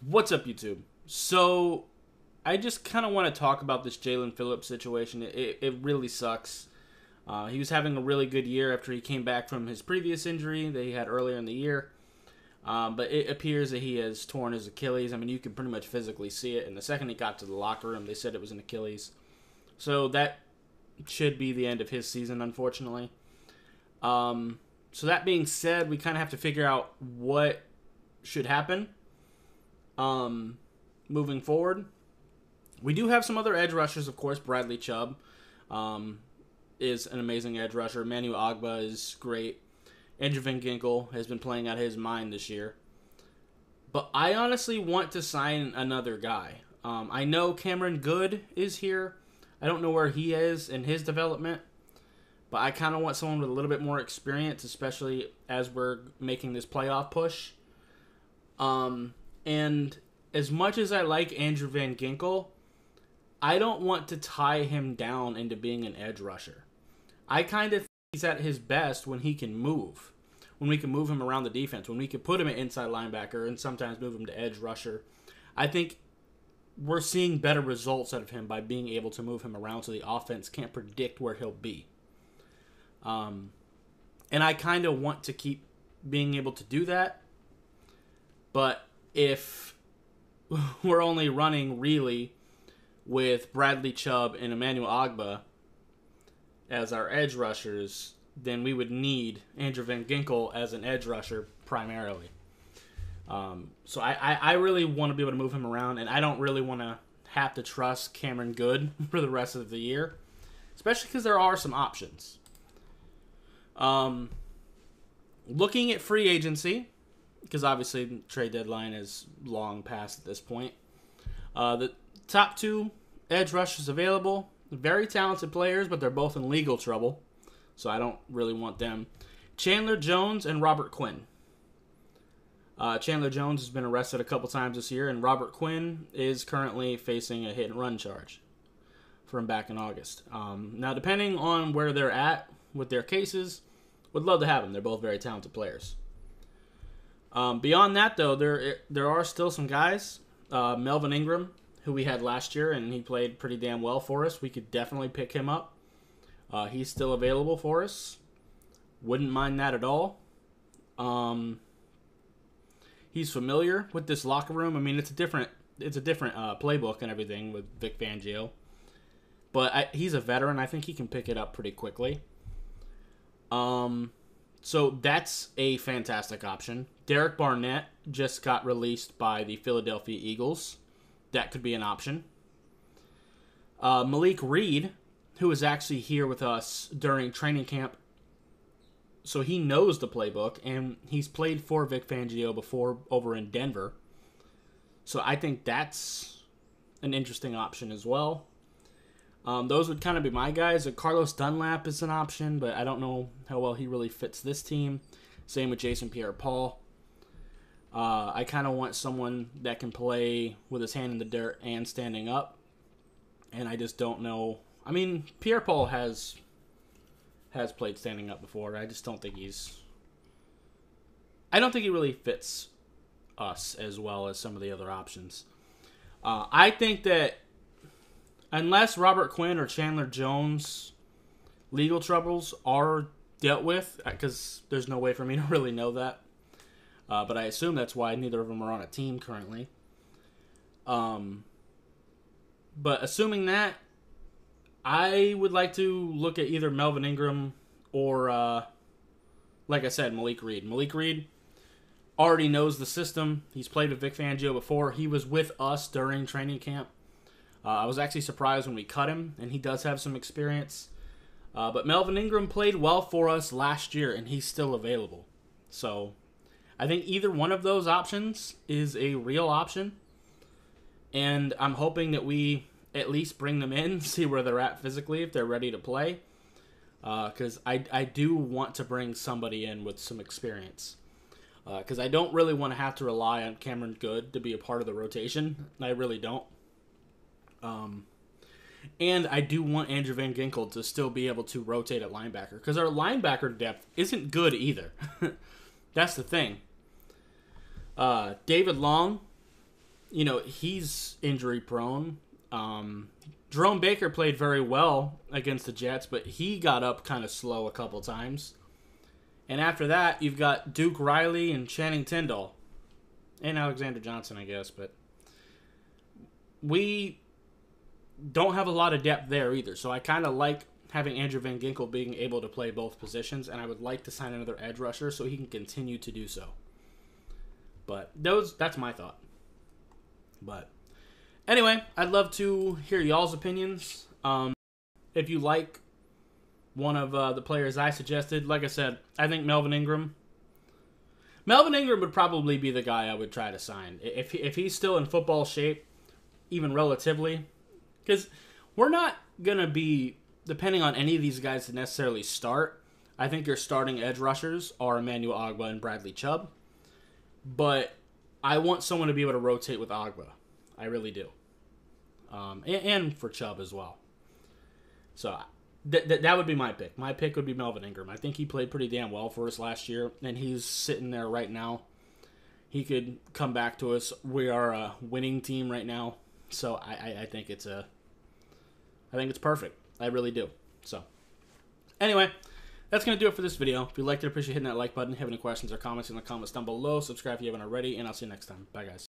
What's up, YouTube? So, I just kind of want to talk about this Jaelan Phillips situation. It really sucks. He was having a really good year after he came back from his previous injury that he had earlier in the year. But it appears that he has torn his Achilles. I mean, you can pretty much physically see it. And the second he got to the locker room, they said it was an Achilles. So that should be the end of his season, unfortunately. So that being said, we kind of have to figure out what should happen moving forward. We do have some other edge rushers, of course. Bradley Chubb is an amazing edge rusher. Emmanuel Ogbah is great. Andrew Van Ginkel has been playing out his mind this year. But I honestly want to sign another guy. I know Cameron Good is here. I don't know where he is in his development. But I kind of want someone with a little bit more experience, especially as we're making this playoff push. And as much as I like Andrew Van Ginkel, I don't want to tie him down into being an edge rusher. I kind of think he's at his best when he can move. When we can move him around the defense. When we can put him at inside linebacker and sometimes move him to edge rusher. I think we're seeing better results out of him by being able to move him around so the offense can't predict where he'll be. And I kind of want to keep being able to do that. But if we're only running really with Bradley Chubb and Emmanuel Ogbah as our edge rushers, then we would need Andrew Van Ginkel as an edge rusher primarily. So I really want to be able to move him around, and I don't really want to have to trust Cameron Good for the rest of the year, especially because there are some options. Looking at free agency, because obviously the trade deadline is long past at this point. The top two edge rushers available, very talented players, but they're both in legal trouble, so I don't really want them. Chandler Jones and Robert Quinn. Chandler Jones has been arrested a couple times this year, and Robert Quinn is currently facing a hit-and-run charge from back in August. Now, depending on where they're at with their cases, would love to have them. They're both very talented players. Beyond that, though, there are still some guys. Melvin Ingram, who we had last year, and he played pretty damn well for us. We could definitely pick him up. He's still available for us. Wouldn't mind that at all. He's familiar with this locker room. I mean, it's a different playbook and everything with Vic Fangio. But he's a veteran. I think he can pick it up pretty quickly. So that's a fantastic option. Derek Barnett just got released by the Philadelphia Eagles. That could be an option. Malik Reed, who was actually here with us during training camp, so he knows the playbook, and he's played for Vic Fangio before over in Denver. So I think that's an interesting option as well. Those would kind of be my guys. Carlos Dunlap is an option, but I don't know how well he really fits this team. Same with Jason Pierre-Paul. I kind of want someone that can play with his hand in the dirt and standing up. And I just don't know. I mean, Pierre-Paul has played standing up before. I just don't think I don't think he really fits us as well as some of the other options. I think that unless Robert Quinn or Chandler Jones' legal troubles are dealt with, because there's no way for me to really know that, but I assume that's why neither of them are on a team currently. But assuming that, I would like to look at either Melvin Ingram or, like I said, Malik Reed. Malik Reed already knows the system. He's played with Vic Fangio before. He was with us during training camp. I was actually surprised when we cut him, and he does have some experience. But Melvin Ingram played well for us last year, and he's still available. So I think either one of those options is a real option. And I'm hoping that we at least bring them in, see where they're at physically, if they're ready to play. Because I do want to bring somebody in with some experience. Because I don't really want to have to rely on Cameron Good to be a part of the rotation. I really don't. And I do want Andrew Van Ginkel to still be able to rotate at linebacker, because our linebacker depth isn't good either. That's the thing. David Long you know, he's injury prone. Jerome Baker played very well against the Jets, but he got up kind of slow a couple times. And after that, you've got Duke Riley and Channing Tindall. And Alexander Johnson, I guess. But we don't have a lot of depth there either. So I kind of like having Andrew Van Ginkel being able to play both positions. And I would like to sign another edge rusher so he can continue to do so. But that's my thought. But anyway, I'd love to hear y'all's opinions. If you like one of the players I suggested, like I said, I think Melvin Ingram would probably be the guy I would try to sign. If he's still in football shape, even relatively. Because we're not going to be depending on any of these guys to necessarily start. I think your starting edge rushers are Emmanuel Ogbah and Bradley Chubb. But I want someone to be able to rotate with Ogbah. I really do. And for Chubb as well. So that would be my pick. My pick would be Melvin Ingram. I think he played pretty damn well for us last year, and he's sitting there right now. He could come back to us. We are a winning team right now, so I think it's perfect. I really do. So anyway, that's going to do it for this video. If you liked it, I appreciate hitting that like button. If you have any questions or comments in the comments down below, subscribe if you haven't already, and I'll see you next time. Bye, guys.